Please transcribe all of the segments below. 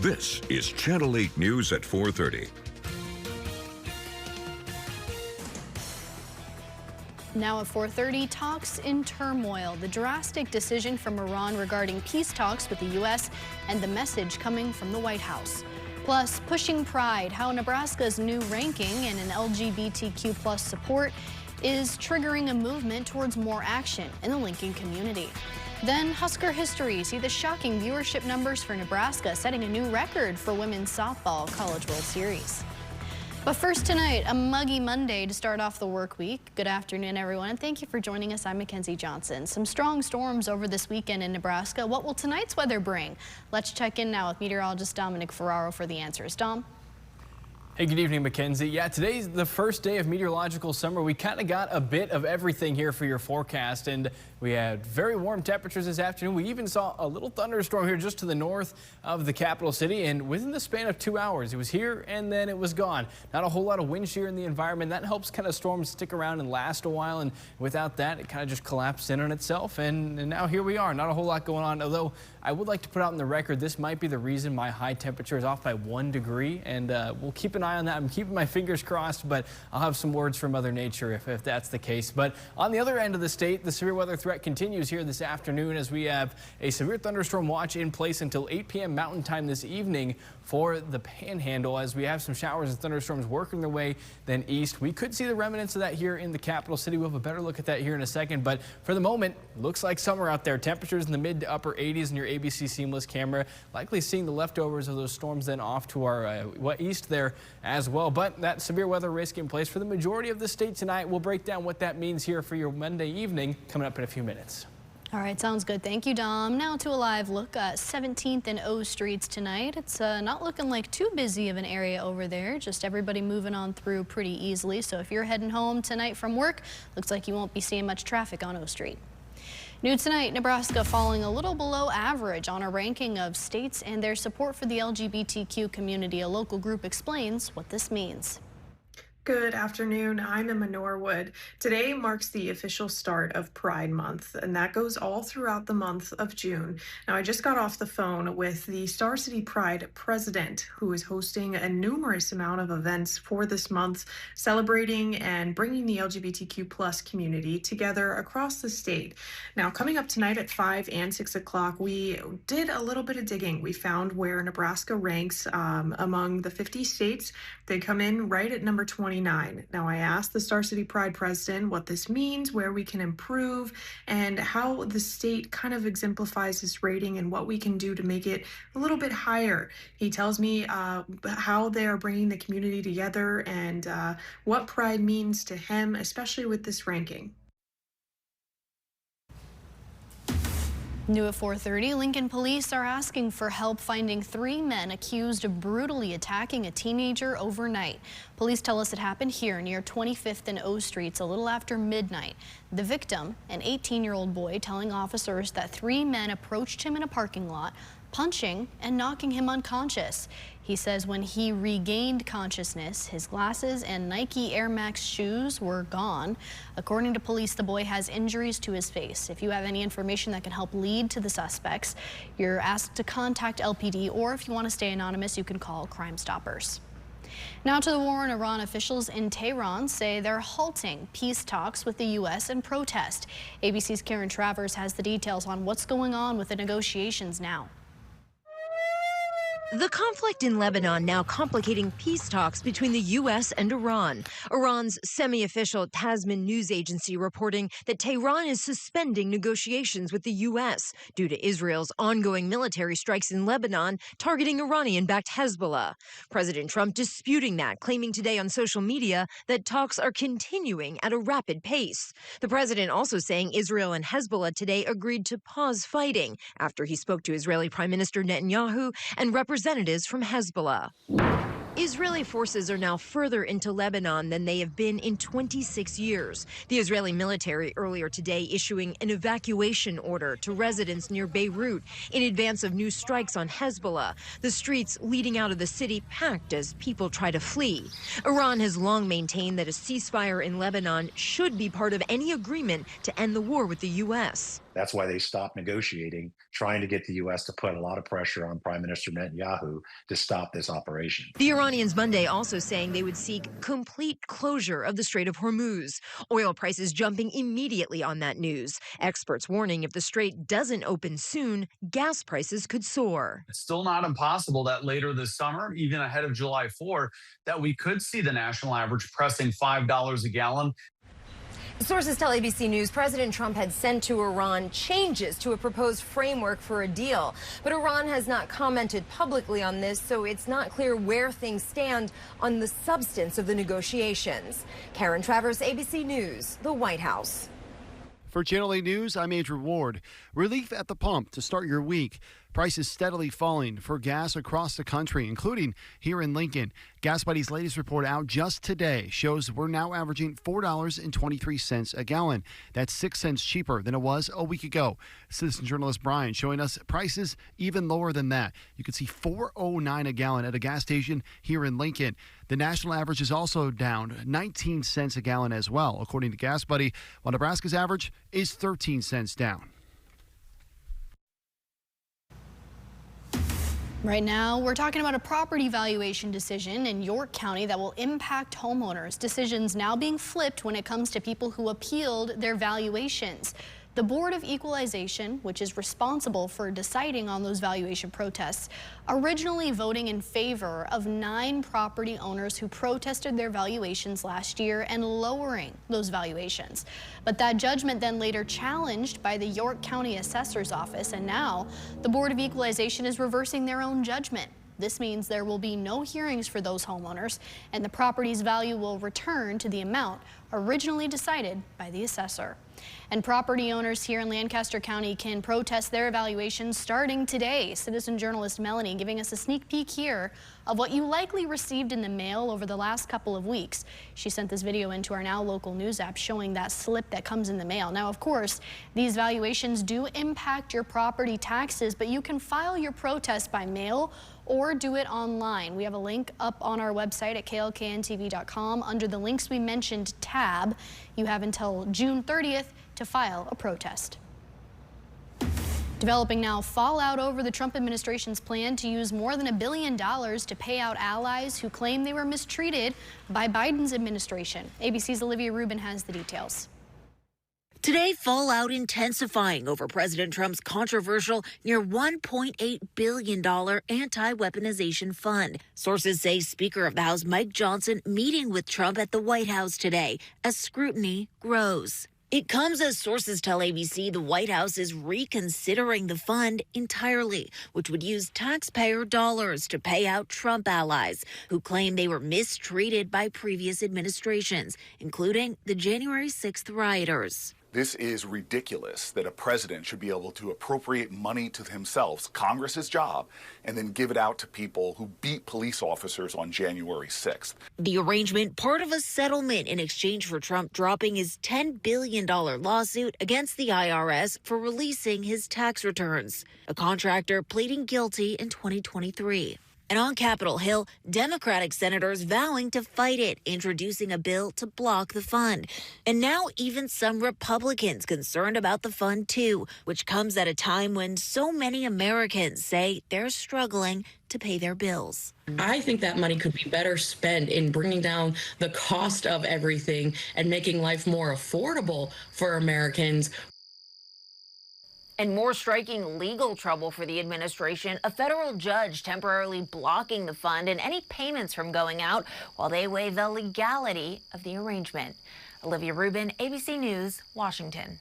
This is Channel 8 News at 4:30. Now at 4:30, talks in turmoil. The drastic decision from Iran regarding peace talks with the U.S. and the message coming from the White House. Plus, pushing pride, how Nebraska's new ranking and an LGBTQ+ support is triggering a movement towards more action in the Lincoln community. Then Husker history, see the shocking viewership numbers for Nebraska, setting a new record for women's softball College World Series. But first tonight, a muggy Monday to start off the work week. Good afternoon, everyone, and thank you for joining us. I'm Mackenzie Johnson. Some strong storms over this weekend in Nebraska. What will tonight's weather bring? Let's check in now with meteorologist Dominic Ferraro for the answers. Dom? Hey, good evening, Mackenzie. Yeah, today's the first day of meteorological summer. We kind of got a bit of everything here for your forecast, and we had very warm temperatures this afternoon. We even saw a little thunderstorm here just to the north of the capital city, and within the span of 2 hours, it was here and then it was gone. Not a whole lot of wind shear in the environment. That helps kind of storms stick around and last a while, and without that, it kind of just collapsed in on itself, and now here we are. Not a whole lot going on, although I would like to put out in the record, this might be the reason my high temperature is off by 1 degree, and we'll keep an eye on that. I'm keeping my fingers crossed, but I'll have some words from Mother Nature if that's the case. But on the other end of the state, the severe weather threat continues here this afternoon as we have a severe thunderstorm watch in place until 8 p.m. Mountain Time this evening for the Panhandle, as we have some showers and thunderstorms working their way then east. We could see the remnants of that here in the capital city. We'll have a better look at that here in a second, but for the moment, looks like summer out there. Temperatures in the mid to upper 80s in your ABC Seamless camera. Likely seeing the leftovers of those storms then off to our east there as well. But that severe weather risk in place for the majority of the state tonight. We'll break down what that means here for your Monday evening coming up in a few minutes. All right, sounds good. Thank you, Dom. Now to a live look at 17th and O streets tonight. It's not looking like too busy of an area over there. Just everybody moving on through pretty easily. So if you're heading home tonight from work, looks like you won't be seeing much traffic on O Street. New tonight, Nebraska falling a little below average on a ranking of states and their support for the LGBTQ community. A local group explains what this means. Good afternoon. I'm Emma Norwood. Today marks the official start of Pride Month, and that goes all throughout the month of June. Now, I just got off the phone with the Star City Pride president, who is hosting a numerous amount of events for this month, celebrating and bringing the LGBTQ+ community together across the state. Now, coming up tonight at 5 and 6 o'clock, we did a little bit of digging. We found where Nebraska ranks among the 50 states. They come in right at number 20. Now, I asked the Star City Pride president what this means, where we can improve, and how the state kind of exemplifies this rating and what we can do to make it a little bit higher. He tells me how they are bringing the community together and what Pride means to him, especially with this ranking. New at 4:30, Lincoln police are asking for help finding 3 men accused of brutally attacking a teenager overnight. Police tell us it happened here near 25th and O Streets a little after midnight. The victim, an 18-year-old boy, telling officers that 3 men approached him in a parking lot, punching and knocking him unconscious. He says when he regained consciousness, his glasses and Nike Air Max shoes were gone. According to police, the boy has injuries to his face. If you have any information that can help lead to the suspects, you're asked to contact LPD, or if you want to stay anonymous, you can call Crime Stoppers. Now to the war in Iran. Officials in Tehran say they're halting peace talks with the U.S. and protest. ABC's Karen Travers has the details on what's going on with the negotiations now. The conflict in Lebanon now complicating peace talks between the U.S. and Iran. Iran's semi-official Tasmin news agency reporting that Tehran is suspending negotiations with the U.S. due to Israel's ongoing military strikes in Lebanon targeting Iranian-backed Hezbollah. President Trump disputing that, claiming today on social media that talks are continuing at a rapid pace. The president also saying Israel and Hezbollah today agreed to pause fighting after he spoke to Israeli Prime Minister Netanyahu and representatives from Hezbollah. Israeli forces are now further into Lebanon than they have been in 26 years. The Israeli military earlier today issuing an evacuation order to residents near Beirut in advance of new strikes on Hezbollah. The streets leading out of the city packed as people try to flee. Iran has long maintained that a ceasefire in Lebanon should be part of any agreement to end the war with the U.S. That's why they stopped negotiating, trying to get the U.S. to put a lot of pressure on Prime Minister Netanyahu to stop this operation. The Iranians Monday also saying they would seek complete closure of the Strait of Hormuz. Oil prices jumping immediately on that news. Experts warning if the strait doesn't open soon, gas prices could soar. It's still not impossible that later this summer, even ahead of July 4, that we could see the national average pressing $5 a gallon. Sources tell ABC News President Trump had sent to Iran changes to a proposed framework for a deal. But Iran has not commented publicly on this, so it's not clear where things stand on the substance of the negotiations. Karen Travers, ABC News, the White House. For Channel 8 News, I'm Andrew Ward. Relief at the pump to start your week. Prices steadily falling for gas across the country, including here in Lincoln. Gas Buddy's latest report out just today shows we're now averaging $4.23 a gallon. That's 6 cents cheaper than it was a week ago. Citizen journalist Brian showing us prices even lower than that. You can see $4.09 a gallon at a gas station here in Lincoln. The national average is also down 19 cents a gallon as well, according to Gas Buddy, while Nebraska's average is 13 cents down. Right now, we're talking about a property valuation decision in York County that will impact homeowners. Decisions now being flipped when it comes to people who appealed their valuations. The Board of Equalization, which is responsible for deciding on those valuation protests, originally voting in favor of 9 property owners who protested their valuations last year and lowering those valuations. But that judgment then later challenged by the York County Assessor's Office, and now the Board of Equalization is reversing their own judgment. This means there will be no hearings for those homeowners, and the property's value will return to the amount originally decided by the assessor. And property owners here in Lancaster County can protest their evaluations starting today. Citizen journalist Melanie giving us a sneak peek here of what you likely received in the mail over the last couple of weeks. She sent this video into our Now Local News app showing that slip that comes in the mail. Now, of course, these valuations do impact your property taxes, but you can file your protest by mail or do it online. We have a link up on our website at klkntv.com under the links we mentioned tab. You have until June 30th to file a protest. Developing now, fallout over the Trump administration's plan to use more than $1 billion to pay out allies who claim they were mistreated by Biden's administration. ABC's Olivia Rubin has the details. Today, fallout intensifying over President Trump's controversial near $1.8 billion anti-weaponization fund. Sources say Speaker of the House Mike Johnson meeting with Trump at the White House today as scrutiny grows. It comes as sources tell ABC the White House is reconsidering the fund entirely, which would use taxpayer dollars to pay out Trump allies who claim they were mistreated by previous administrations, including the January 6th rioters. This is ridiculous that a president should be able to appropriate money to himself, Congress's job, and then give it out to people who beat police officers on January 6th. The arrangement, part of a settlement in exchange for Trump dropping his $10 billion lawsuit against the IRS for releasing his tax returns. A contractor pleading guilty in 2023. And on Capitol Hill, Democratic senators vowing to fight it, introducing a bill to block the fund. And now even some Republicans concerned about the fund, too, which comes at a time when so many Americans say they're struggling to pay their bills. I think that money could be better spent in bringing down the cost of everything and making life more affordable for Americans. And more striking legal trouble for the administration, a federal judge temporarily blocking the fund and any payments from going out while they weigh the legality of the arrangement. Olivia Rubin, ABC News, Washington.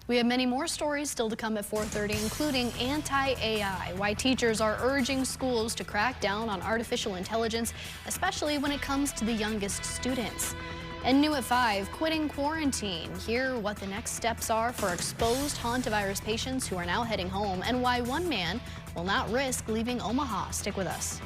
We have many more stories still to come at 4:30, including anti-AI, why teachers are urging schools to crack down on artificial intelligence, especially when it comes to the youngest students. And new at 5, quitting quarantine. Hear what the next steps are for exposed hantavirus patients who are now heading home and why one man will not risk leaving Omaha. Stick with us.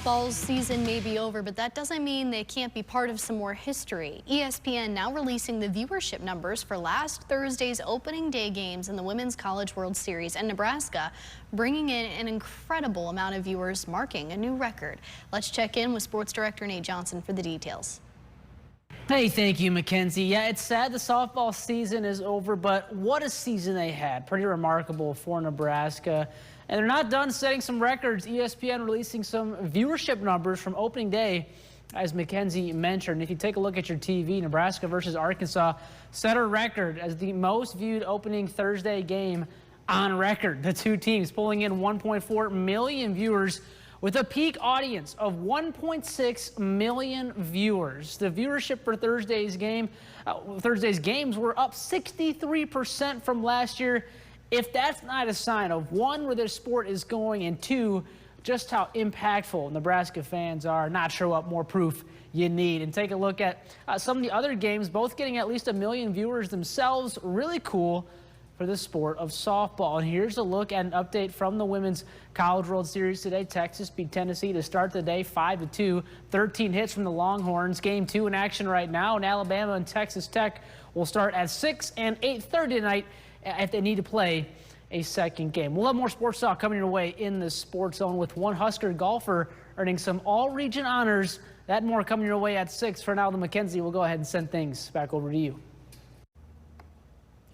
softball season may be over, but that doesn't mean they can't be part of some more history. ESPN now releasing the viewership numbers for last Thursday's opening day games in the Women's College World Series, and Nebraska bringing in an incredible amount of viewers, marking a new record. Let's check in with Sports Director Nate Johnson for the details. Hey, thank you, Mackenzie. Yeah, it's sad the softball season is over, but what a season they had. Pretty remarkable for Nebraska. And they're not done setting some records. ESPN releasing some viewership numbers from opening day, as Mackenzie mentioned. If you take a look at your TV, Nebraska versus Arkansas set a record as the most viewed opening Thursday game on record. The two teams pulling in 1.4 million viewers with a peak audience of 1.6 million viewers. The viewership for Thursday's games were up 63% from last year. If that's not a sign of, one, where this sport is going, and two, just how impactful Nebraska fans are, not sure what more proof you need. And take a look at some of the other games, both getting at least 1 million viewers themselves. Really cool for the sport of softball. And here's a look at an update from the Women's College World Series today. Texas beat Tennessee to start the day 5-2. 13 hits from the Longhorns. Game 2 in action right now. And Alabama and Texas Tech will start at 6 and 8:30 tonight if they need to play a second game. We'll have more sports talk coming your way in the Sports Zone, with one Husker golfer earning some all-region honors. That and more coming your way at 6. For now, the Mackenzie will go ahead and send things back over to you.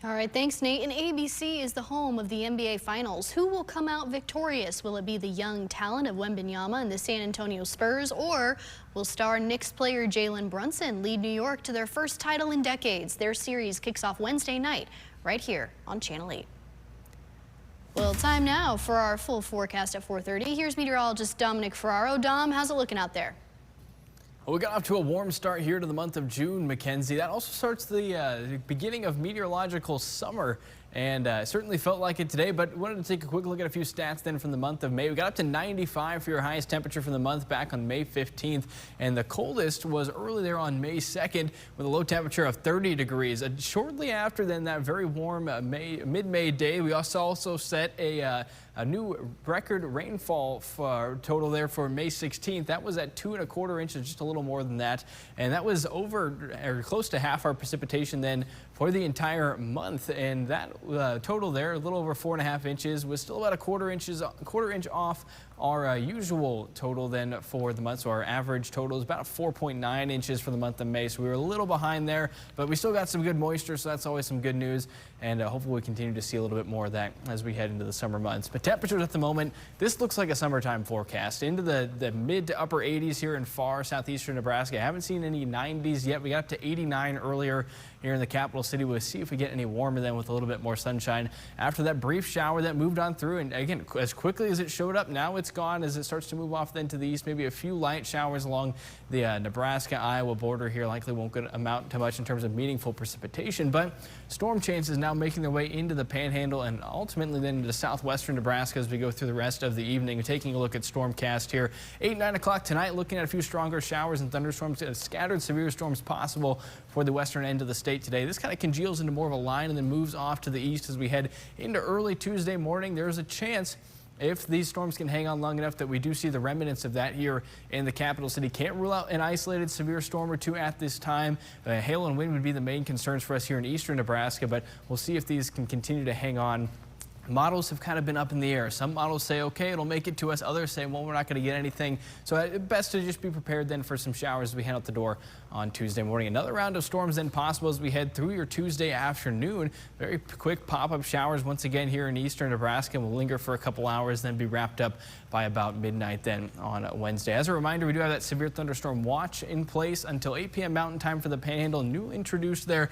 All right, thanks, Nate. And ABC is the home of the NBA Finals. Who will come out victorious? Will it be the young talent of Wembanyama and the San Antonio Spurs, or will star Knicks player Jalen Brunson lead New York to their first title in decades? Their series kicks off Wednesday night right here on Channel 8. Well, time now for our full forecast at 4:30. Here's meteorologist Dominic Ferraro. Dom, how's it looking out there? Well, we got off to a warm start here to the month of June, Mackenzie. That also starts the beginning of meteorological summer, and certainly felt like it today, but wanted to take a quick look at a few stats then from the month of May. We got up to 95 for your highest temperature for the month back on May 15th, and the coldest was early there on May 2nd with a low temperature of 30 degrees. Shortly after then, that very warm mid-May day, we also set a new record rainfall total there for May 16th. That was at 2¼ inches, just a little more than that. And that was over or close to half our precipitation then for the entire month. And that total there, a little over 4½ inches, was still about a quarter inch off our usual total then for the month. So our average total is about 4.9 inches for the month of May. So we were a little behind there, but we still got some good moisture, so that's always some good news. And hopefully we continue to see a little bit more of that as we head into the summer months. But temperatures at the moment, this looks like a summertime forecast. Into the mid to upper 80s here in far southeastern Nebraska. I haven't seen any 90s yet. We got up to 89 earlier here in the capital city. We'll see if we get any warmer then with a little bit more sunshine after that brief shower that moved on through. And again, as quickly as it showed up, now it's gone as it starts to move off then to the east. Maybe a few light showers along the Nebraska-Iowa border here. Likely won't amount to much in terms of meaningful precipitation, but storm chances now making their way into the Panhandle and ultimately then into southwestern Nebraska as we go through the rest of the evening. Taking a look at Stormcast here, 8, 9 o'clock tonight, looking at a few stronger showers and thunderstorms, scattered severe storms possible for the western end of the state today. This kind of congeals into more of a line and then moves off to the east as we head into early Tuesday morning. There's a chance, if these storms can hang on long enough, that we do see the remnants of that here in the capital city. Can't rule out an isolated severe storm or two at this time. Hail and wind would be the main concerns for us here in eastern Nebraska, but we'll see if these can continue to hang on. Models have kind of been up in the air. Some models say, okay, it'll make it to us. Others say, well, we're not going to get anything. So best to just be prepared then for some showers as we head out the door on Tuesday morning. Another round of storms then possible as we head through your Tuesday afternoon. Very quick pop-up showers once again here in eastern Nebraska. Will linger for a couple hours, then be wrapped up by about midnight then on Wednesday. As a reminder, we do have that severe thunderstorm watch in place until 8 p.m. Mountain Time for the Panhandle. New introduced there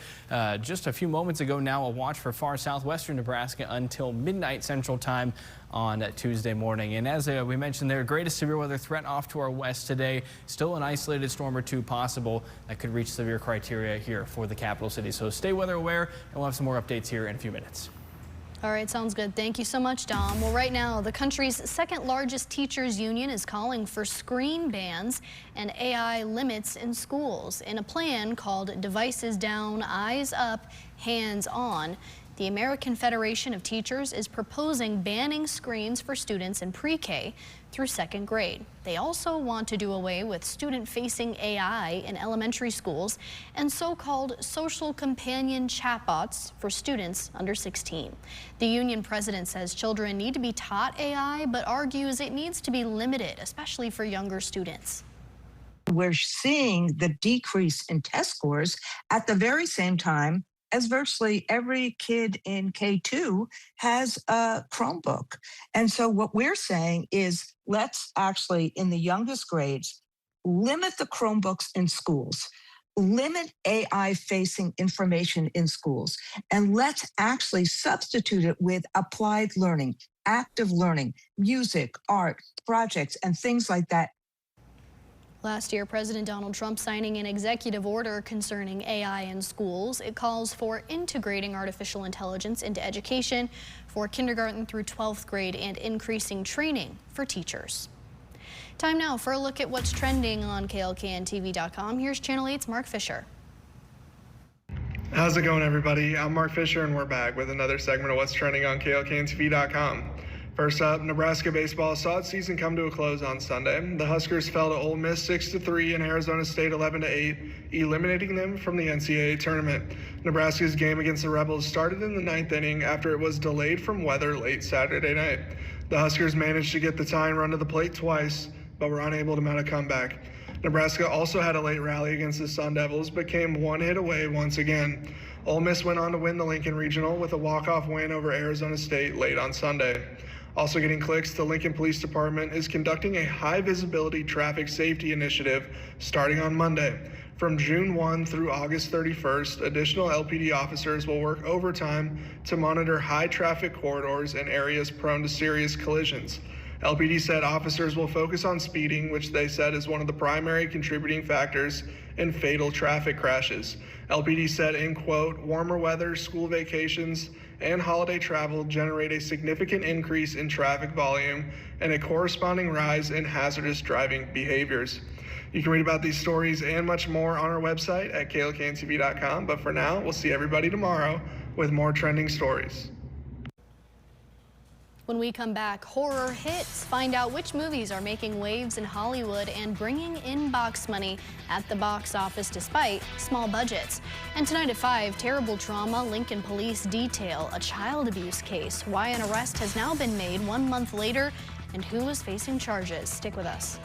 just a few moments ago now, a watch for far southwestern Nebraska until midnight Central Time on Tuesday morning. And as we mentioned there, greatest severe weather threat off to our west today. Still an isolated storm or two possible that could reach severe criteria here for the capital city. So stay weather aware, and we'll have some more updates here in a few minutes. All right, sounds good. Thank you so much, Dom. Well, right now, the country's second largest teachers union is calling for screen bans and AI limits in schools in a plan called Devices Down, Eyes Up, Hands On. The American Federation of Teachers is proposing banning screens for students in pre-K through 2nd grade. They also want to do away with student-facing AI in elementary schools and so-called social companion chatbots for students under 16. The union president says children need to be taught AI, but argues it needs to be limited, especially for younger students. We're seeing the decrease in test scores at the very same time as virtually every kid in K2 has a Chromebook. And so what we're saying is let's actually, in the youngest grades, limit the Chromebooks in schools, limit AI facing information in schools, and let's actually substitute it with applied learning, active learning, music, art, projects, and things like that. Last year, President Donald Trump signing an executive order concerning AI in schools. It calls for integrating artificial intelligence into education for kindergarten through 12th grade and increasing training for teachers. Time now for a look at what's trending on KLKNTV.com. Here's Channel 8's Mark Fisher. How's it going, everybody? I'm Mark Fisher, and we're back with another segment of what's trending on KLKNTV.com. First up, Nebraska baseball saw its season come to a close on Sunday. The Huskers fell to Ole Miss 6-3 and Arizona State 11-8, eliminating them from the NCAA tournament. Nebraska's game against the Rebels started in the 9th inning after it was delayed from weather late Saturday night. The Huskers managed to get the tying run to the plate twice, but were unable to mount a comeback. Nebraska also had a late rally against the Sun Devils, but came one hit away once again. Ole Miss went on to win the Lincoln Regional with a walk-off win over Arizona State late on Sunday. Also getting clicks, the Lincoln Police Department is conducting a high-visibility traffic safety initiative starting on Monday. From June 1 through August 31st, additional LPD officers will work overtime to monitor high-traffic corridors and areas prone to serious collisions. LPD said officers will focus on speeding, which they said is one of the primary contributing factors in fatal traffic crashes. LPD said, in quote, warmer weather, school vacations, and holiday travel generate a significant increase in traffic volume and a corresponding rise in hazardous driving behaviors. You can read about these stories and much more on our website at klkntv.com, but for now, we'll see everybody tomorrow with more trending stories. When we come back, horror hits. Find out which movies are making waves in Hollywood and bringing in box money at the box office despite small budgets. And tonight at 5, terrible trauma. Lincoln police detail a child abuse case. Why an arrest has now been made 1 month later and who is facing charges. Stick with us.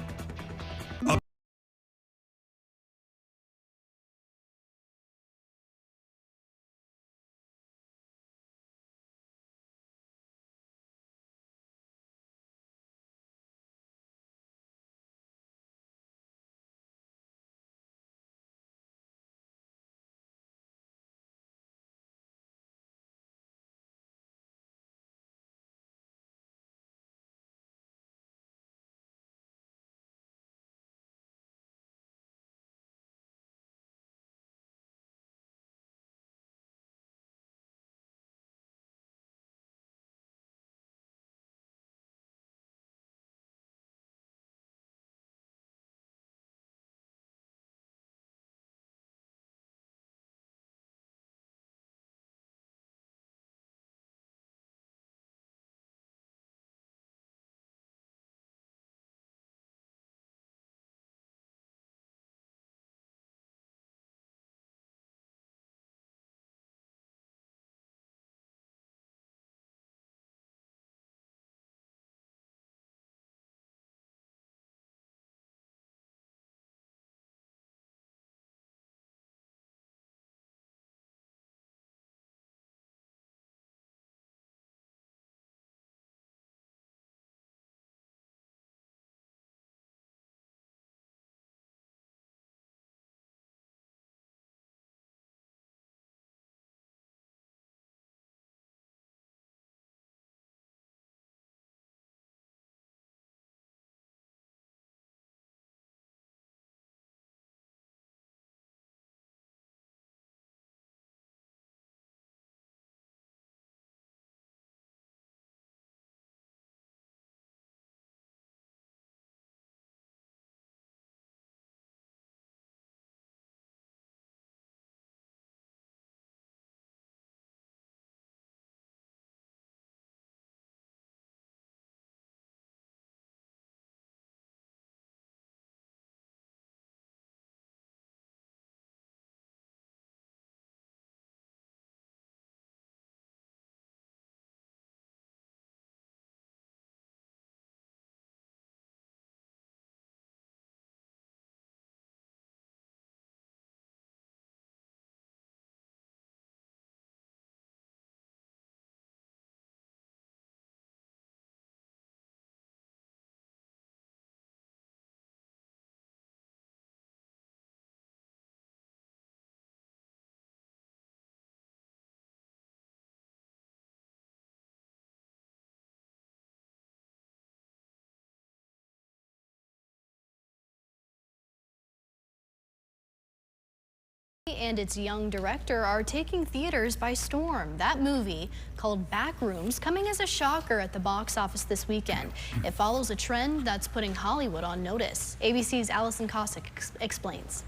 and its young director are taking theaters by storm. That movie, called Backrooms, coming as a shocker at the box office this weekend. It follows a trend that's putting Hollywood on notice. ABC's Allison Cossack explains.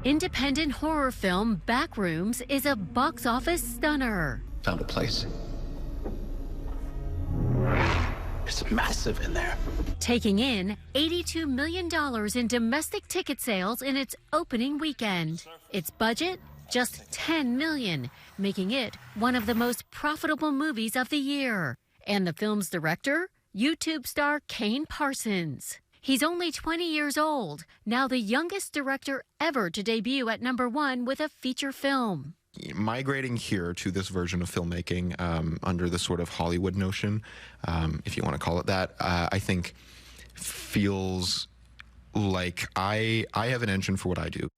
Independent horror film Backrooms is a box office stunner. Found a place. It's massive in there. Taking in $82 million in domestic ticket sales in its opening weekend. Its budget, just $10 million, making it one of the most profitable movies of the year. And the film's director, YouTube star Kane Parsons. He's only 20 years old, now the youngest director ever to debut at #1 with a feature film. Migrating here to this version of filmmaking under the sort of Hollywood notion, if you want to call it that, I think feels like I have an engine for what I do.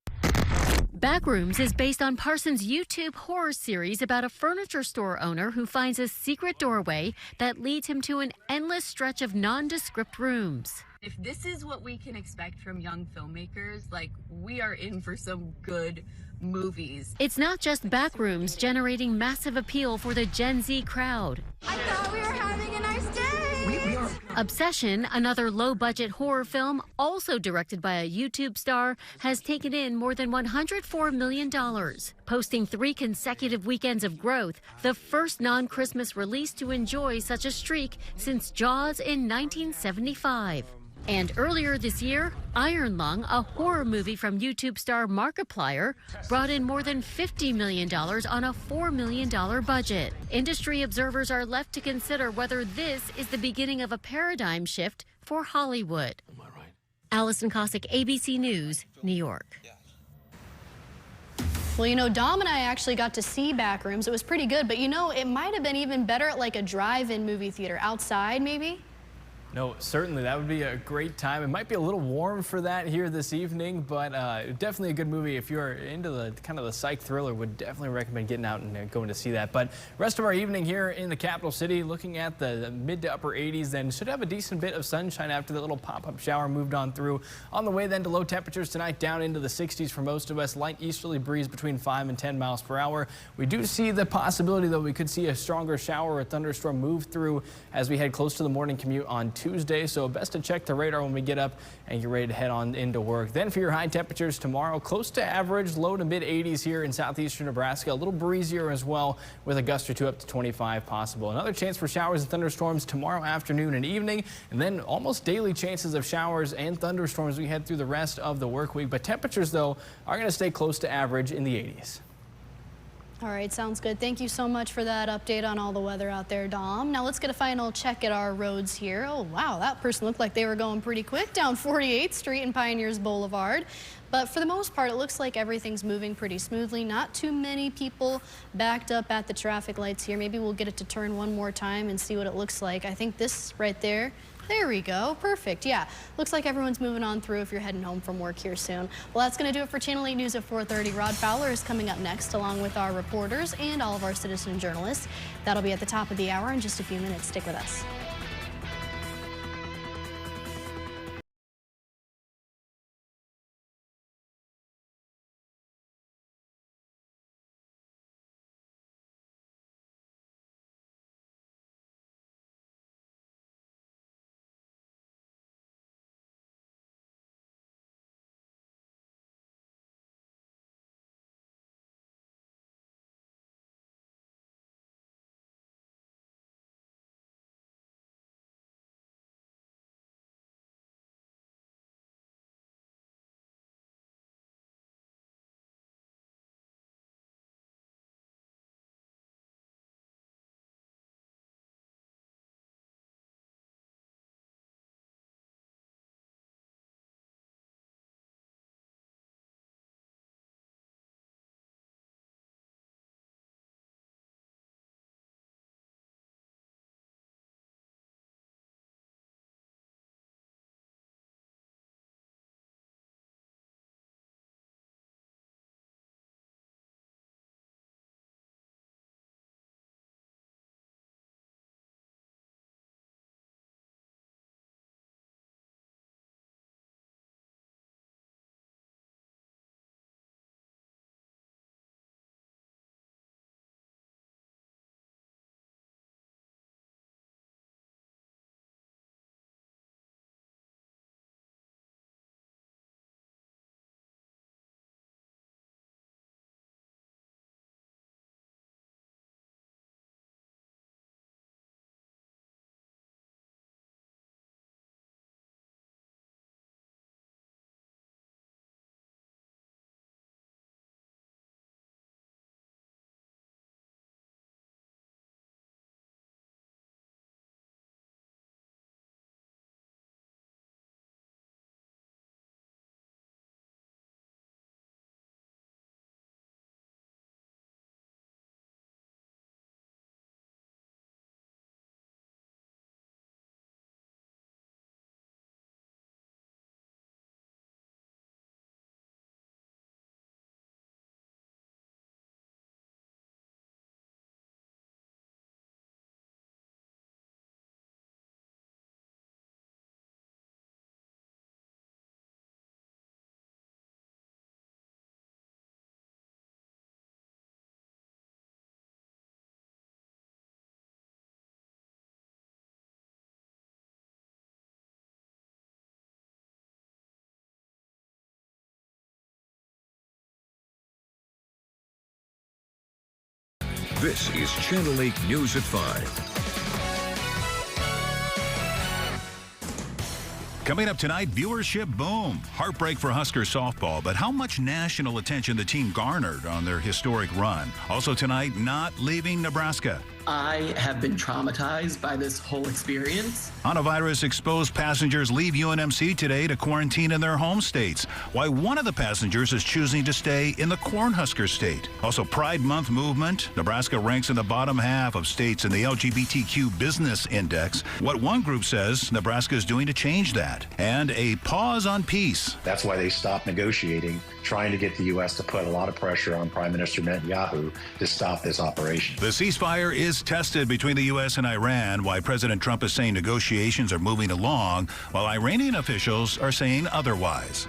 Backrooms is based on Parsons' YouTube horror series about a furniture store owner who finds a secret doorway that leads him to an endless stretch of nondescript rooms. If this is what we can expect from young filmmakers, like, we are in for some good movies. It's not just Backrooms generating massive appeal for the Gen Z crowd. I thought we were having a nice day. We are. Obsession, another low-budget horror film, also directed by a YouTube star, has taken in more than $104 million, posting 3 consecutive weekends of growth, the first non-Christmas release to enjoy such a streak since Jaws in 1975. And earlier this year, Iron Lung, a horror movie from YouTube star Markiplier, brought in more than $50 million on a $4 million budget. Industry observers are left to consider whether this is the beginning of a paradigm shift for Hollywood. Am I right? Allison Cossack, ABC News, New York. Well, you know, Dom and I actually got to see Backrooms. It was pretty good, but you know, it might have been even better at like a drive-in movie theater outside, maybe. No, certainly that would be a great time. It might be a little warm for that here this evening, but definitely a good movie. If you're into the kind of the psych thriller, would definitely recommend getting out and going to see that. But rest of our evening here in the capital city, looking at the mid to upper 80s, then should have a decent bit of sunshine after the little pop-up shower moved on through. On the way then to low temperatures tonight, down into the 60s for most of us. Light easterly breeze between 5 and 10 miles per hour. We do see the possibility, though, we could see a stronger shower or a thunderstorm move through as we head close to the morning commute on Tuesday, so best to check the radar when we get up and get ready to head on into work. Then for your high temperatures tomorrow, close to average, low to mid 80s here in southeastern Nebraska. A little breezier as well, with a gust or 2 up to 25 possible. Another chance for showers and thunderstorms tomorrow afternoon and evening, and then almost daily chances of showers and thunderstorms as we head through the rest of the work week. But temperatures, though, are going to stay close to average in the 80s. All right, sounds good. Thank you so much for that update on all the weather out there, Dom. Now let's get a final check at our roads here. Oh, wow, that person looked like they were going pretty quick down 48th Street and Pioneers Boulevard. But for the most part, it looks like everything's moving pretty smoothly. Not too many people backed up at the traffic lights here. Maybe we'll get it to turn one more time and see what it looks like. I think this right there. There we go. Perfect. Yeah. Looks like everyone's moving on through if you're heading home from work here soon. Well, that's going to do it for Channel 8 News at 4:30. Rod Fowler is coming up next, along with our reporters and all of our citizen journalists. That'll be at the top of the hour in just a few minutes. Stick with us. This is Channel 8 News at 5. Coming up tonight, viewership boom. Heartbreak for Husker softball, but how much national attention the team garnered on their historic run. Also tonight, not leaving Nebraska. I have been traumatized by this whole experience. Coronavirus exposed passengers leave UNMC today to quarantine in their home states. Why one of the passengers is choosing to stay in the Cornhusker state. Also, Pride Month movement. Nebraska ranks in the bottom half of states in the LGBTQ Business Index. What one group says Nebraska is doing to change that. And a pause on peace. That's why they stopped negotiating, trying to get the U.S. to put a lot of pressure on Prime Minister Netanyahu to stop this operation. The ceasefire is tested between the U.S. and Iran, why President Trump is saying negotiations are moving along, while Iranian officials are saying otherwise.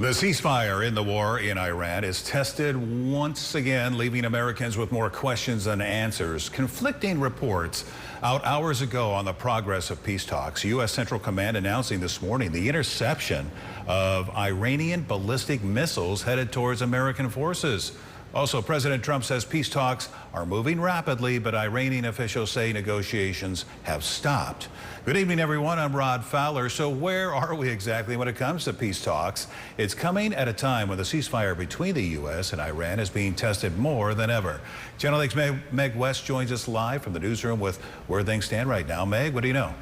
The ceasefire in the war in Iran is tested once again, leaving Americans with more questions than answers. Conflicting reports out hours ago on the progress of peace talks. U.S. Central Command announcing this morning the interception of Iranian ballistic missiles headed towards American forces. Also, President Trump says peace talks are moving rapidly, but Iranian officials say negotiations have stopped. Good evening, everyone. I'm Rod Fowler. So where are we exactly when it comes to peace talks? It's coming at a time when the ceasefire between the U.S. and Iran is being tested more than ever. Channel 8's Meg West joins us live from the newsroom with where things stand right now. Meg, what do you know?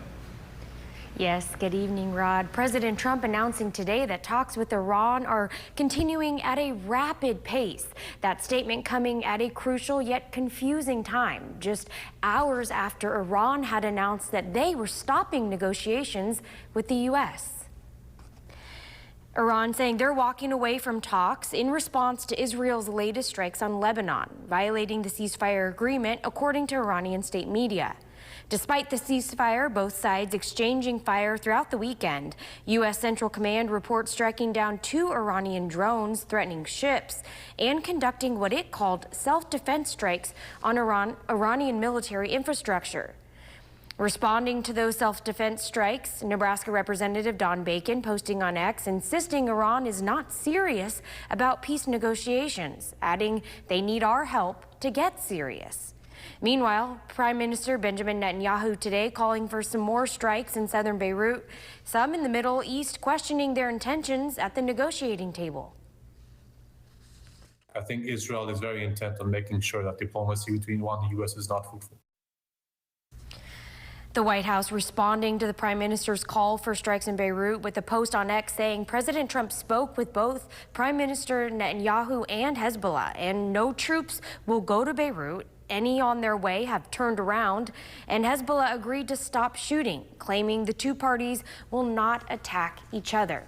Yes, good evening, Rod. President Trump announcing today that talks with Iran are continuing at a rapid pace. That statement coming at a crucial yet confusing time, just hours after Iran had announced that they were stopping negotiations with the U.S. Iran saying they're walking away from talks in response to Israel's latest strikes on Lebanon, violating the ceasefire agreement, according to Iranian state media. Despite the ceasefire, both sides exchanging fire throughout the weekend. U.S. Central Command reports striking down 2 Iranian drones threatening ships and conducting what it called self-defense strikes on Iranian military infrastructure. Responding to those self-defense strikes, Nebraska Representative Don Bacon posting on X insisting Iran is not serious about peace negotiations, adding they need our help to get serious. Meanwhile, Prime Minister Benjamin Netanyahu today calling for some more strikes in southern Beirut, some in the Middle East questioning their intentions at the negotiating table. I think Israel is very intent on making sure that diplomacy between Iran and the U.S. is not fruitful. The White House responding to the Prime Minister's call for strikes in Beirut with a post on X saying President Trump spoke with both Prime Minister Netanyahu and Hezbollah, and no troops will go to Beirut. Any on their way have turned around, and Hezbollah agreed to stop shooting, claiming the two parties will not attack each other.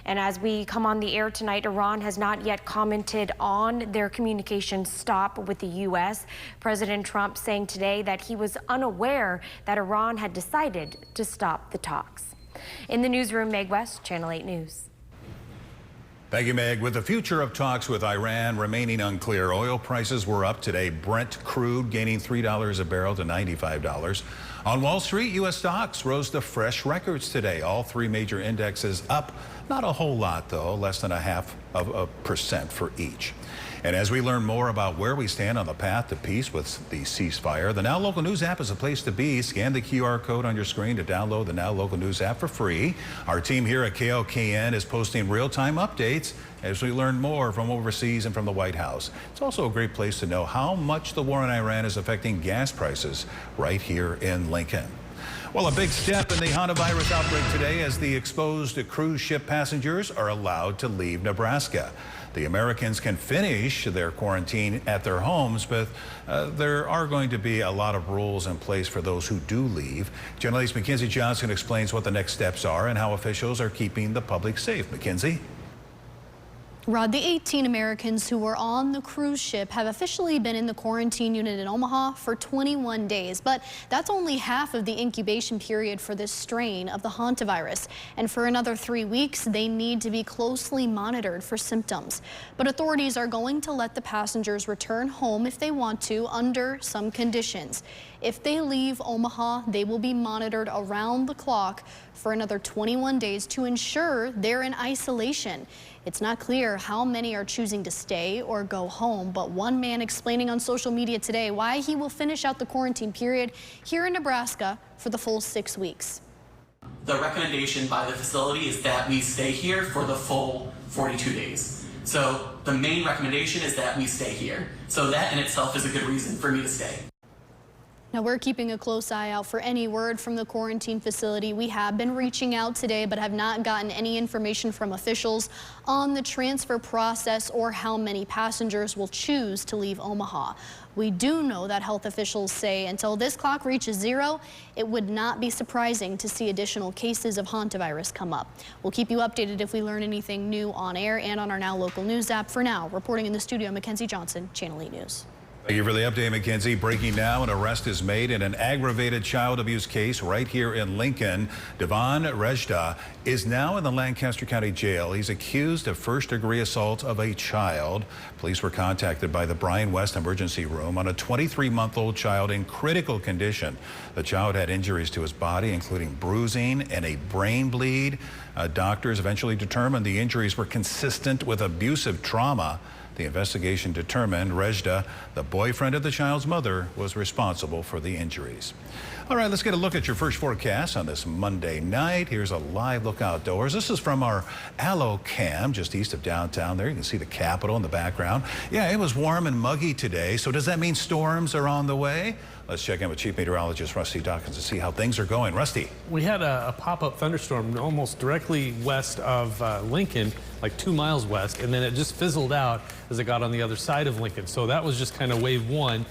And as we come on the air tonight, Iran has not yet commented on their communication stop with the U.S. President Trump saying today that he was unaware that Iran had decided to stop the talks. In the newsroom, Meg West, Channel 8 News. Thank you, Meg. With the future of talks with Iran remaining unclear, oil prices were up today. Brent crude gaining $3 a barrel to $95. On Wall Street, U.S. stocks rose to fresh records today. All 3 major indexes up. Not a whole lot, though, less than 0.5% for each. And as we learn more about where we stand on the path to peace with the ceasefire, the Now Local News app is a place to be. Scan the QR code on your screen to download the Now Local News app for free. Our team here at KLKN is posting real-time updates as we learn more from overseas and from the White House. It's also a great place to know how much the war in Iran is affecting gas prices right here in Lincoln. Well, a big step in the coronavirus outbreak today as the exposed cruise ship passengers are allowed to leave Nebraska. The Americans can finish their quarantine at their homes, but there are going to be a lot of rules in place for those who do leave. Journalist Mackenzie Johnson explains what the next steps are and how officials are keeping the public safe. Mackenzie? Rod, the 18 Americans who were on the cruise ship have officially been in the quarantine unit in Omaha for 21 days, but that's only half of the incubation period for this strain of the hantavirus. And for another 3 weeks, they need to be closely monitored for symptoms. But authorities are going to let the passengers return home if they want to under some conditions. If they leave Omaha, they will be monitored around the clock for another 21 days to ensure they're in isolation. It's not clear how many are choosing to stay or go home, but one man explaining on social media today why he will finish out the quarantine period here in Nebraska for the full 6 weeks. The recommendation by the facility is that we stay here for the full 42 days. So the main recommendation is that we stay here. So that in itself is a good reason for me to stay. Now, we're keeping a close eye out for any word from the quarantine facility. We have been reaching out today, but have not gotten any information from officials on the transfer process or how many passengers will choose to leave Omaha. We do know that health officials say until this clock reaches 0, it would not be surprising to see additional cases of hantavirus come up. We'll keep you updated if we learn anything new on air and on our Now Local News app. For now, reporting in the studio, Mackenzie Johnson, Channel 8 News. Thank you for the update, Mackenzie. Breaking now, an arrest is made in an aggravated child abuse case right here in Lincoln. Devon Rejda is now in the Lancaster County Jail. He's accused of first-degree assault of a child. Police were contacted by the Bryan West Emergency Room on a 23-month-old child in critical condition. The child had injuries to his body, including bruising and a brain bleed. Doctors eventually determined the injuries were consistent with abusive trauma. The investigation determined Rejda, the boyfriend of the child's mother, was responsible for the injuries. All right, let's get a look at your first forecast on this Monday night. Here's a live look outdoors. This is from our Allo Cam just east of downtown there. You can see the Capitol in the background. Yeah, it was warm and muggy today. So does that mean storms are on the way? Let's check in with Chief Meteorologist Rusty Dawkins to see how things are going. Rusty. We had a pop-up thunderstorm almost directly west of Lincoln, like 2 miles west, and then it just fizzled out as it got on the other side of Lincoln. So that was just kind of wave one.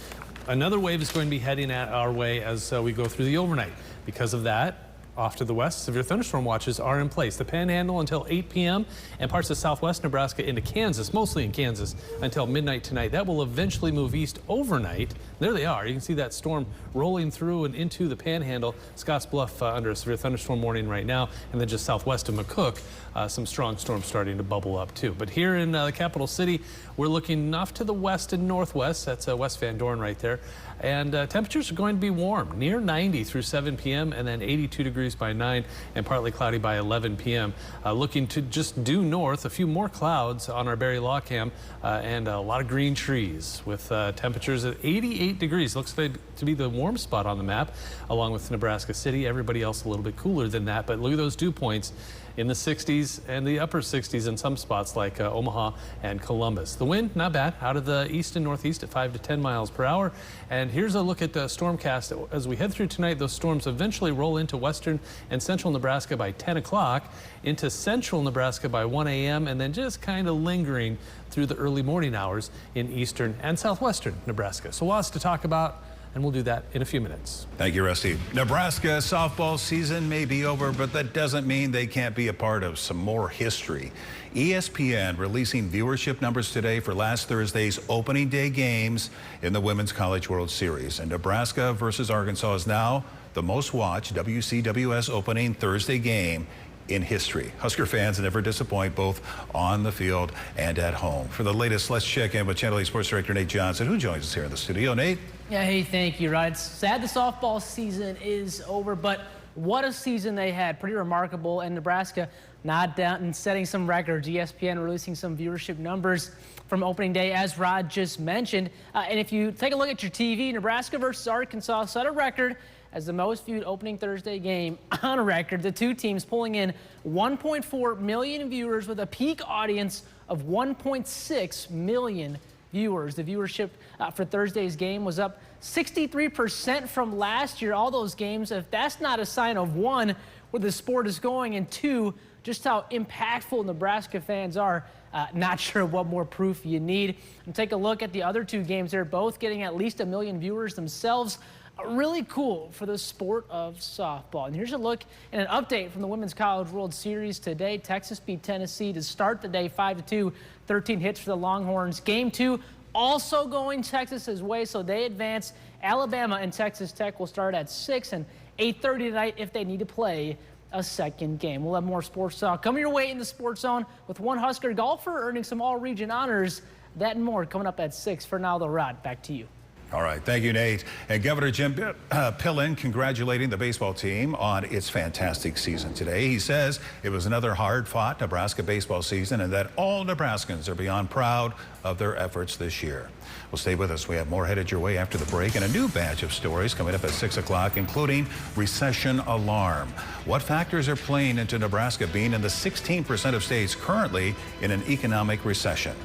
Another wave is going to be heading at our way as we go through the overnight. Because of that, off to the west, severe thunderstorm watches are in place. The Panhandle until 8 p.m. and parts of southwest Nebraska into Kansas, mostly in Kansas, until midnight tonight. That will eventually move east overnight. There they are. You can see that storm rolling through and into the Panhandle. Scotts Bluff under a severe thunderstorm warning right now, and then just southwest of McCook, some strong storms starting to bubble up too. But here in the capital city, we're looking off to the west and northwest. That's West Van Dorn right there. And temperatures are going to be warm, near 90 through 7 p.m. and then 82 degrees by 9 and partly cloudy by 11 p.m. Looking to just due north, a few more clouds on our Barry Law Cam and a lot of green trees with temperatures at 88 degrees. Looks like to be the warm spot on the map, along with Nebraska City. Everybody else a little bit cooler than that. But look at those dew points in the 60s and the upper 60s in some spots like Omaha and Columbus. The wind, not bad, out of the east and northeast at 5 to 10 miles per hour. And here's a look at the stormcast. As we head through tonight, those storms eventually roll into western and central Nebraska by 10 o'clock, into central Nebraska by 1 a.m., and then just kind of lingering through the early morning hours in eastern and southwestern Nebraska. So lots to talk about, and we'll do that in a few minutes. Thank you, Rusty. Nebraska softball season may be over, but that doesn't mean they can't be a part of some more history. ESPN releasing viewership numbers today for last Thursday's opening day games in the Women's College World Series. And Nebraska versus Arkansas is now the most watched WCWS opening Thursday game in history. Husker fans never disappoint, both on the field and at home. For the latest, let's check in with Channel 8 Sports Director Nate Johnson, who joins us here in the studio. Nate? Yeah, hey, thank you, Rod. It's sad the softball season is over, but what a season they had. Pretty remarkable. And Nebraska not down and setting some records. ESPN releasing some viewership numbers from opening day, as Rod just mentioned. And if you take a look at your TV, Nebraska versus Arkansas set a record as the most viewed opening Thursday game on record. The two teams pulling in 1.4 million viewers with a peak audience of 1.6 million viewers. The viewership for Thursday's game was up 63% from last year. All those games, if that's not a sign of one, where the sport is going, and two, just how impactful Nebraska fans are, not sure what more proof you need. And take a look at the other two games. They're both getting at least 1 million viewers themselves. Really cool for the sport of softball. And here's a look and an update from the Women's College World Series today. Texas beat Tennessee to start the day 5-2, 13 hits for the Longhorns. Game 2 also going Texas's way, so they advance. Alabama and Texas Tech will start at 6 and 8:30 tonight if they need to play a second game. We'll have more sports talk coming your way in the Sports Zone with one Husker golfer earning some all-region honors. That and more coming up at 6. For now, though, Rod, back to you. All right. Thank you, Nate. And Governor Jim Pillen congratulating the baseball team on its fantastic season today. He says it was another hard-fought Nebraska baseball season and that all Nebraskans are beyond proud of their efforts this year. Well, stay with us. We have more headed your way after the break and a new batch of stories coming up at 6 o'clock, including recession alarm. What factors are playing into Nebraska being in the 16% of states currently in an economic recession?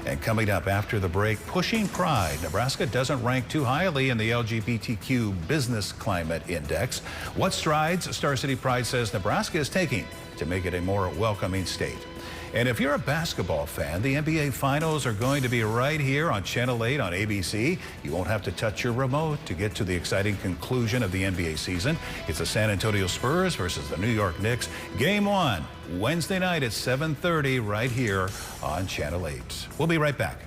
And coming up after the break, pushing pride. Nebraska doesn't rank too highly in the LGBTQ Business Climate Index. What strides Star City Pride says Nebraska is taking to make it a more welcoming state. And if you're a basketball fan, the NBA Finals are going to be right here on Channel 8 on ABC. You won't have to touch your remote to get to the exciting conclusion of the NBA season. It's the San Antonio Spurs versus the New York Knicks. Game 1, Wednesday night at 7:30 right here on Channel 8. We'll be right back.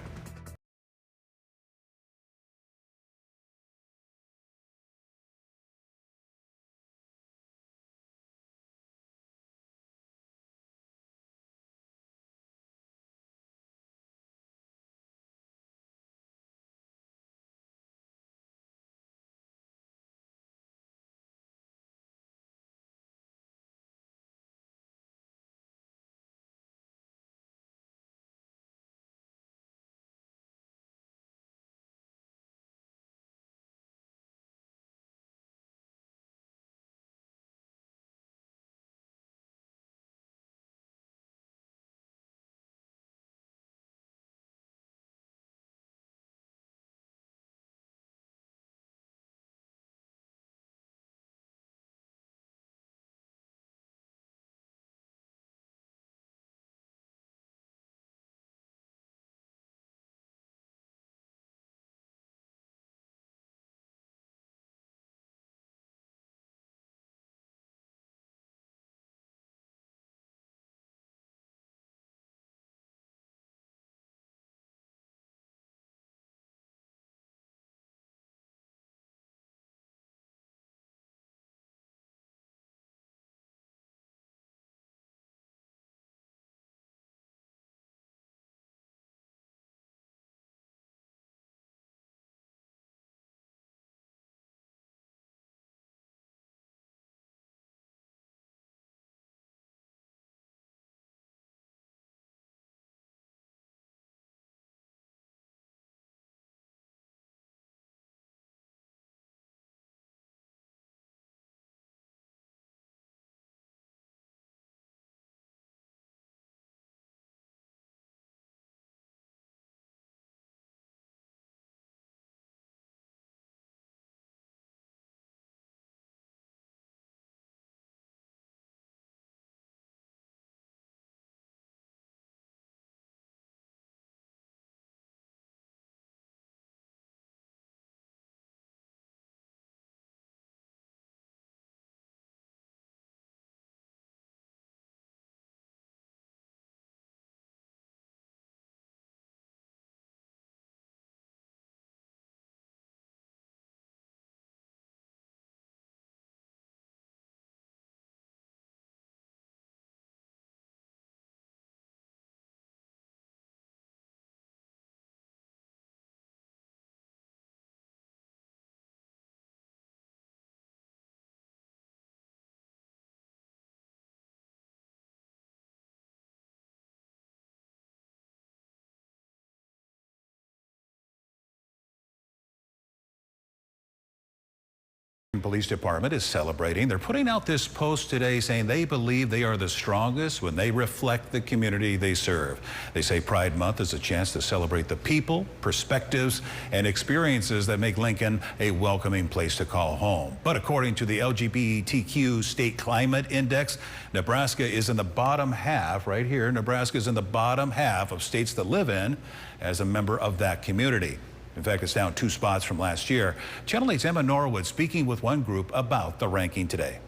Police Department is celebrating. They're putting out this post today saying they believe they are the strongest when they reflect the community they serve. They say Pride Month is a chance to celebrate the people, perspectives, and experiences that make Lincoln a welcoming place to call home. But according to the LGBTQ State Climate Index, Nebraska is in the bottom half right here. Nebraska is in the bottom half of states that live in as a member of that community. In fact, it's down 2 spots from last year. Channel 8's Emma Norwood speaking with one group about the ranking today.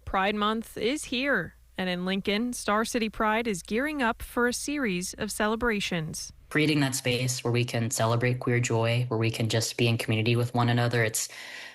Pride Month is here, and in Lincoln, Star City Pride is gearing up for a series of celebrations. Creating that space where we can celebrate queer joy, where we can just be in community with one another, it's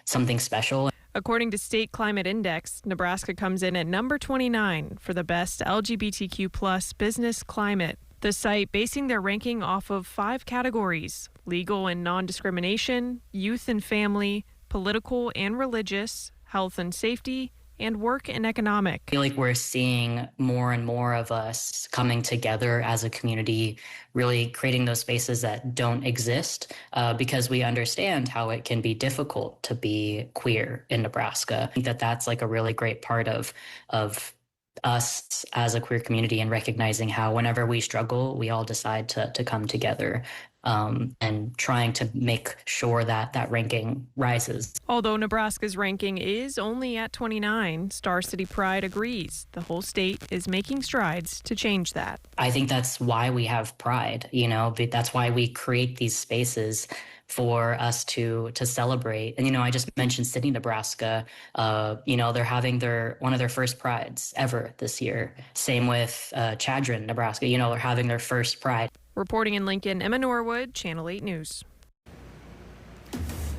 something special. According to State Climate Index, Nebraska comes in at number 29 for the best LGBTQ+ business climate. The site basing their ranking off of 5 categories: legal and non-discrimination, youth and family, political and religious, health and safety, and work and economic. I feel like we're seeing more and more of us coming together as a community, really creating those spaces that don't exist because we understand how it can be difficult to be queer in Nebraska. I think that that's like a really great part of us as a queer community, and recognizing how whenever we struggle, we all decide to come together and trying to make sure that that ranking rises. Although Nebraska's ranking is only at 29, Star City Pride agrees the whole state is making strides to change that. I think that's why we have pride, you know, that's why we create these spaces for us to celebrate. And, you know, I just mentioned Sydney, Nebraska. You know, they're having one of their first prides ever this year. Same with Chadron, Nebraska. You know, they're having their first pride. Reporting in Lincoln, Emma Norwood, Channel 8 News.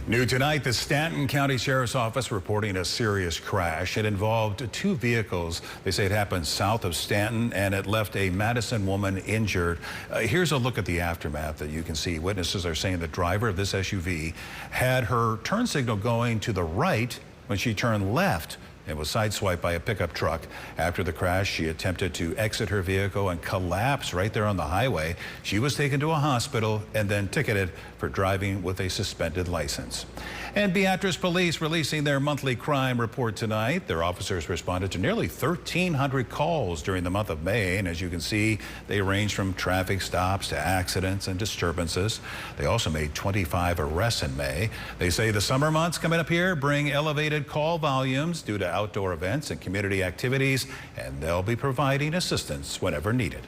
New tonight, the Stanton County Sheriff's Office reporting a serious crash. It involved 2 vehicles. They say it happened south of Stanton, and it left a Madison woman injured. Here's a look at the aftermath that you can see. Witnesses are saying the driver of this SUV had her turn signal going to the right when she turned left and was sideswiped by a pickup truck. After the crash, she attempted to exit her vehicle and collapsed right there on the highway. She was taken to a hospital and then ticketed for driving with a suspended license. And Beatrice police releasing their monthly crime report tonight. Their officers responded to nearly 1,300 calls during the month of May. And as you can see, they range from traffic stops to accidents and disturbances. They also made 25 arrests in May. They say the summer months coming up here bring elevated call volumes due to outdoor events and community activities, and they'll be providing assistance whenever needed.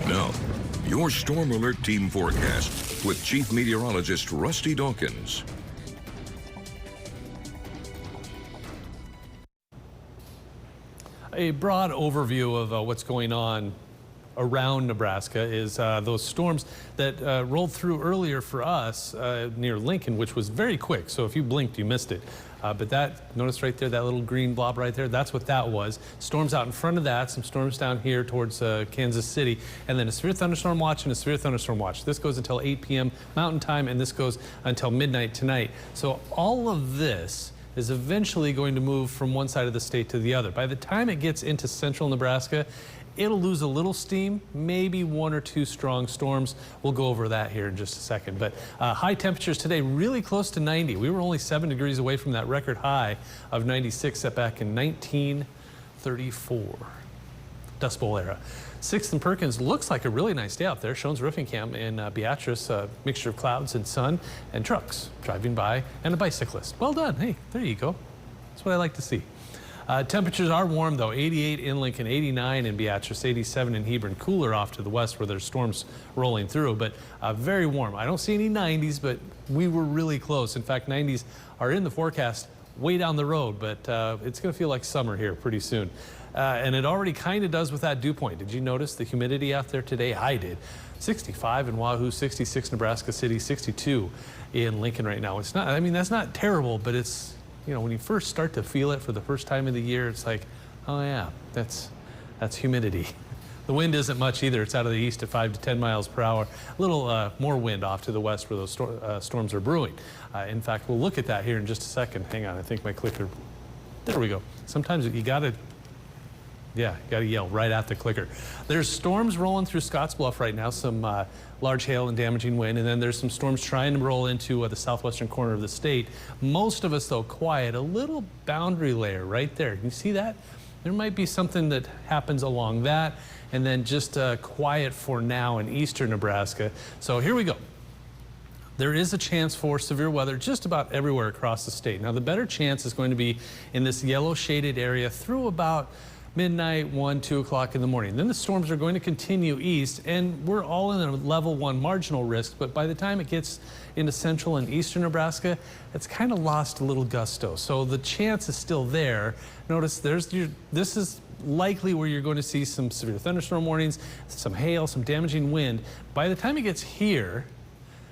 Now, your Storm Alert Team forecast with Chief Meteorologist Rusty Dawkins. A broad overview of what's going on around Nebraska is those storms that rolled through earlier for us near Lincoln, which was very quick. So if you blinked, you missed it. But that, notice right there, that little green blob right there, that's what that was. Storms out in front of that, some storms down here towards Kansas City, and then a severe thunderstorm watch and a severe thunderstorm watch. This goes until 8 p.m. Mountain Time, and this goes until midnight tonight. So all of this is eventually going to move from one side of the state to the other. By the time it gets into central Nebraska, it'll lose a little steam, maybe 1 or 2 strong storms. We'll go over that here in just a second. But high temperatures today, really close to 90. We were only 7 degrees away from that record high of 96 set back in 1934. Dust Bowl era. 6th and Perkins looks like a really nice day out there. Shones Roofing Camp in Beatrice, a mixture of clouds and sun and trucks driving by and a bicyclist. Well done. Hey, there you go. That's what I like to see. Temperatures are warm though, 88 in Lincoln, 89 in Beatrice, 87 in Hebron, cooler off to the west where there's storms rolling through, but very warm. I don't see any 90s, but we were really close. In fact, 90s are in the forecast way down the road, but it's going to feel like summer here pretty soon. And it already kind of does with that dew point. Did you notice the humidity out there today? I did. 65 in Wahoo, 66 Nebraska City, 62 in Lincoln right now. It's not, I mean, that's not terrible, but it's, you know, when you first start to feel it for the first time of the year, it's like, oh yeah, that's humidity. The wind isn't much either. It's out of the east at 5 to 10 miles per hour. A little more wind off to the west where those storms are brewing. In fact, we'll look at that here in just a second. Hang on, I think my clicker, there we go. Sometimes you gotta yell right at the clicker. There's storms rolling through Scottsbluff right now, some large hail and damaging wind, and then there's some storms trying to roll into the southwestern corner of the state. Most of us, though, quiet. A little boundary layer right there. Can you see that? There might be something that happens along that, and then just quiet for now in eastern Nebraska. So here we go. There is a chance for severe weather just about everywhere across the state. Now, the better chance is going to be in this yellow shaded area through about midnight, 1, 2 o'clock in the morning. Then the storms are going to continue east, and we're all in a level 1 marginal risk, but by the time it gets into central and eastern Nebraska, it's kind of lost a little gusto. So the chance is still there. Notice this is likely where you're going to see some severe thunderstorm warnings, some hail, some damaging wind. By the time it gets here,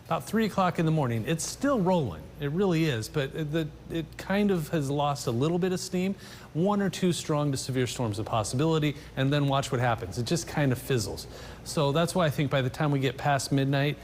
about 3 o'clock in the morning. It's still rolling. It really is, but it kind of has lost a little bit of steam. 1 or 2 strong to severe storms a possibility, and then watch what happens. It just kind of fizzles. So that's why I think by the time we get past midnight,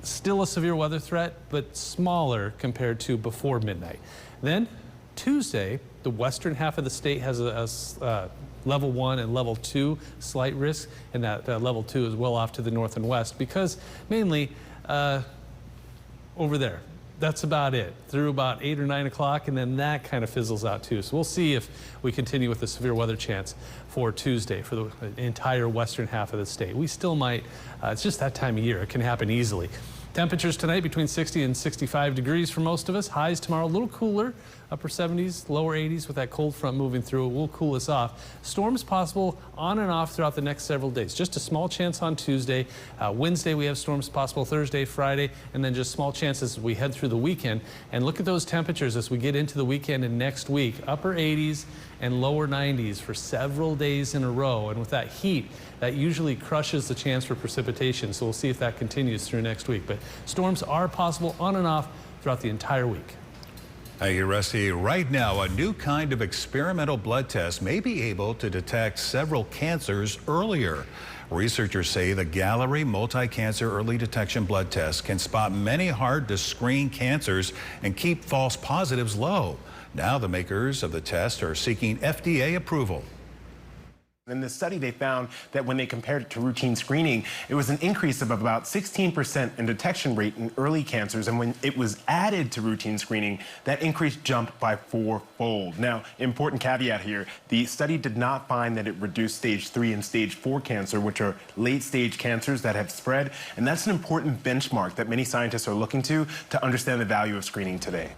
still a severe weather threat, but smaller compared to before midnight. Then Tuesday, the western half of the state has a level 1 and level 2 slight risk, and that level 2 is well off to the north and west because mainly over there. That's about it through about 8 or 9 o'clock, and then that kind of fizzles out too. So we'll see if we continue with the severe weather chance for Tuesday for the entire western half of the state. We still might, it's just that time of year. It can happen easily. Temperatures tonight between 60 and 65 degrees for most of us. Highs tomorrow a little cooler, upper 70s, lower 80s with that cold front moving through. It will cool us off. Storms possible on and off throughout the next several days. Just a small chance on Tuesday. Wednesday we have storms possible, Thursday, Friday, and then just small chances as we head through the weekend. And look at those temperatures as we get into the weekend and next week. Upper 80s and lower 90s for several days in a row. And with that heat, that usually crushes the chance for precipitation. So we'll see if that continues through next week. But storms are possible on and off throughout the entire week. Thank you, Rusty. Right now, a new kind of experimental blood test may be able to detect several cancers earlier. Researchers say the Gallery multi-cancer early detection blood test can spot many hard-to-screen cancers and keep false positives low. Now the makers of the test are seeking FDA approval. In this study, they found that when they compared it to routine screening, it was an increase of about 16% in detection rate in early cancers. And when it was added to routine screening, that increase jumped by 4-fold. Now, important caveat here, the study did not find that it reduced stage 3 and stage 4 cancer, which are late-stage cancers that have spread. And that's an important benchmark that many scientists are looking to understand the value of screening today.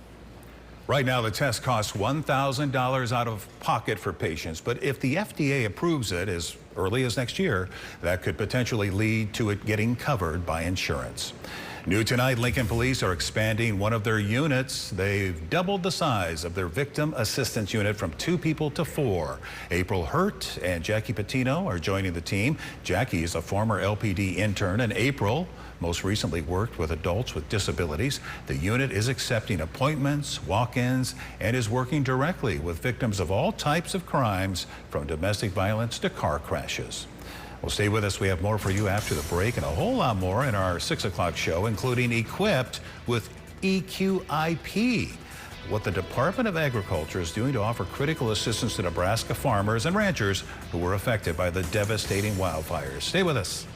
Right now, the test costs $1,000 out of pocket for patients, but if the FDA approves it as early as next year, that could potentially lead to it getting covered by insurance. New tonight, Lincoln Police are expanding one of their units. They've doubled the size of their victim assistance unit from 2 people to 4. April Hurt and Jackie Patino are joining the team. Jackie is a former LPD intern, and April most recently worked with adults with disabilities. The unit is accepting appointments, walk-ins, and is working directly with victims of all types of crimes, from domestic violence to car crashes. Well, stay with us. We have more for you after the break and a whole lot more in our 6 o'clock show, including equipped with EQIP, what the Department of Agriculture is doing to offer critical assistance to Nebraska farmers and ranchers who were affected by the devastating wildfires. Stay with us.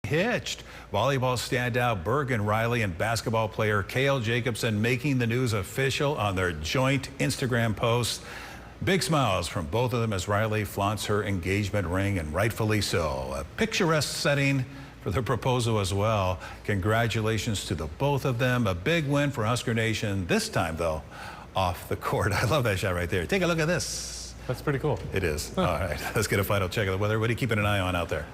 hitched. Volleyball standout Bergen Riley and basketball player Cale Jacobson making the news official on their joint Instagram posts. Big smiles from both of them as Riley flaunts her engagement ring, and rightfully so. A picturesque setting for the proposal as well. Congratulations to the both of them. A big win for Husker Nation, this time though off the court. I love that shot right there. Take a look at this. That's pretty cool. It is. All right, let's get a final check of the weather. What are you keeping an eye on out there?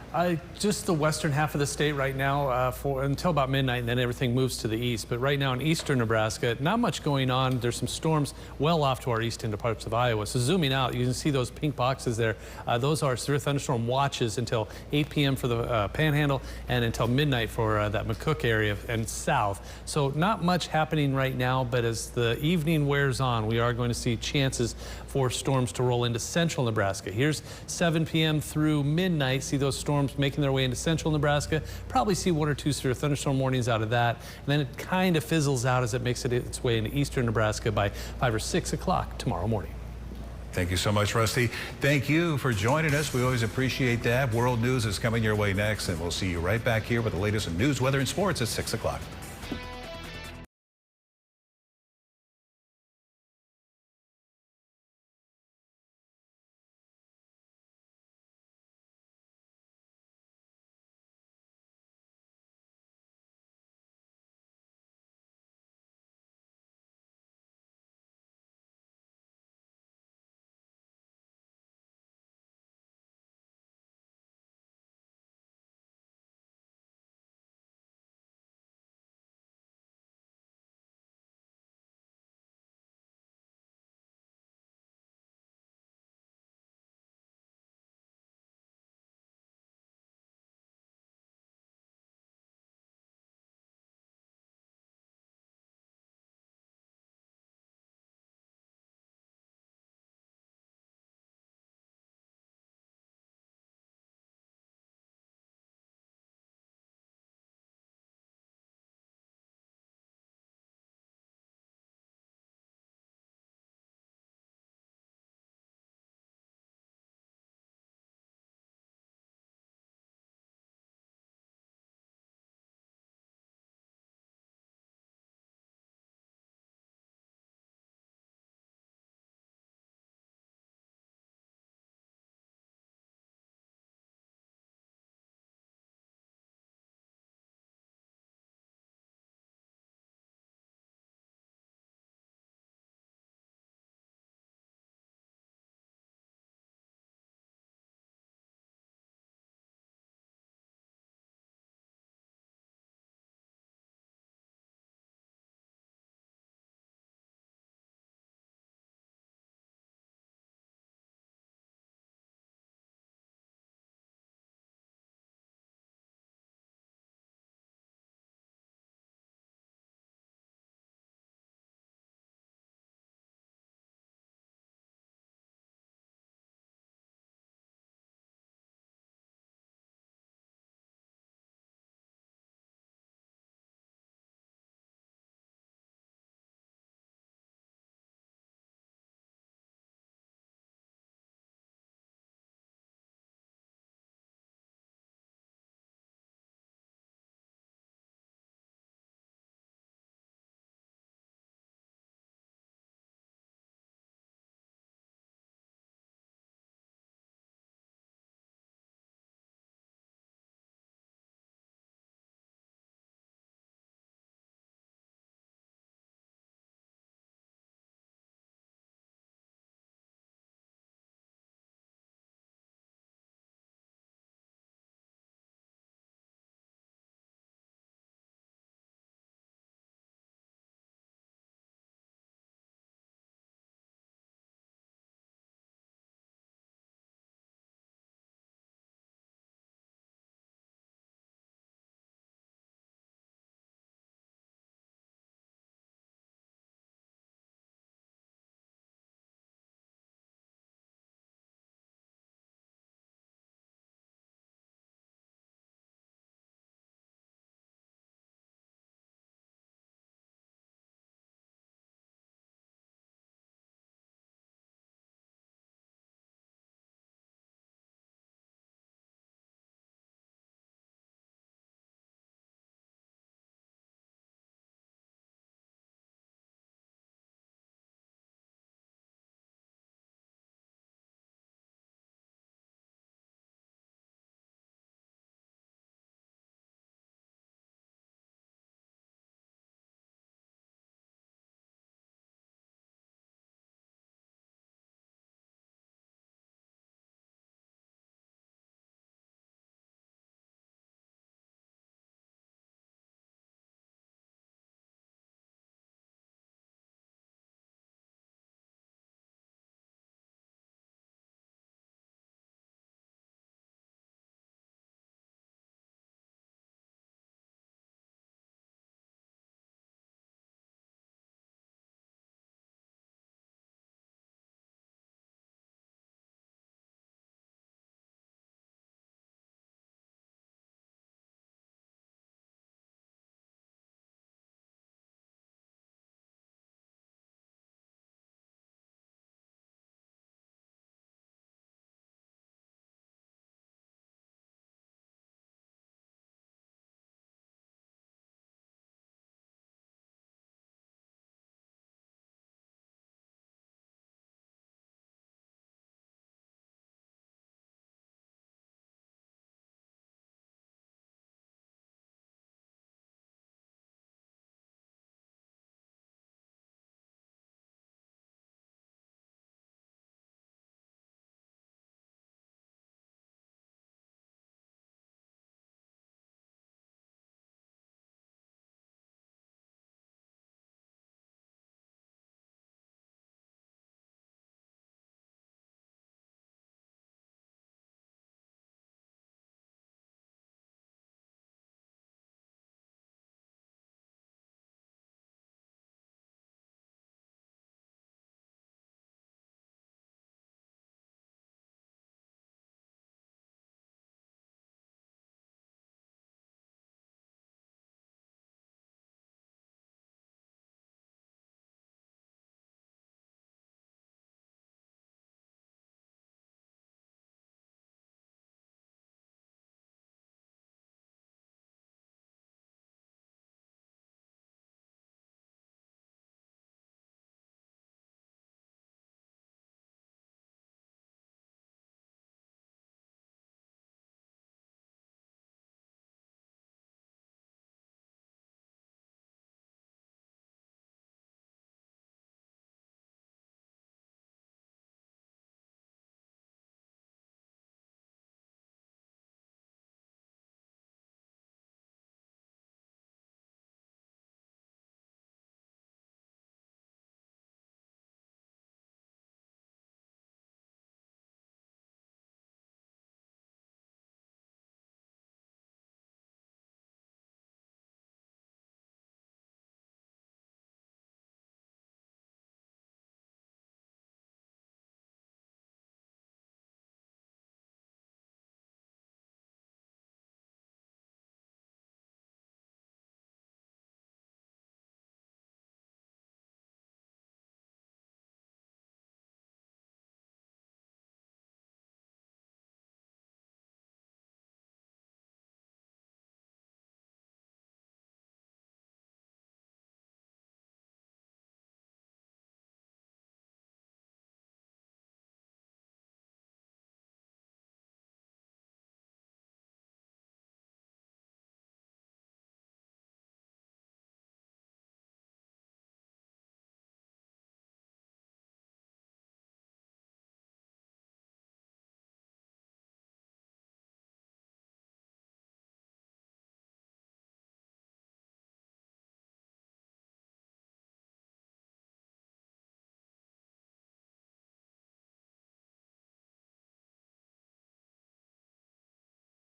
Just the western half of the state right now until about midnight, and then everything moves to the east. But right now in eastern Nebraska, not much going on. There's some storms well off to our east into parts of Iowa. So zooming out, you can see those pink boxes there. Those are severe thunderstorm watches until 8 p.m. for the Panhandle and until midnight for that McCook area and south. So not much happening right now, but as the evening wears on, we are going to see chances for storms to roll into central Nebraska. Here's 7 p.m. through midnight. See those storms making their way into central Nebraska. Probably see 1 or 2 severe thunderstorm warnings out of that. And then it kind of fizzles out as it makes its way into eastern Nebraska by 5 or 6 o'clock tomorrow morning. Thank you so much, Rusty. Thank you for joining us. We always appreciate that. World News is coming your way next, and we'll see you right back here with the latest in news, weather, and sports at 6 o'clock.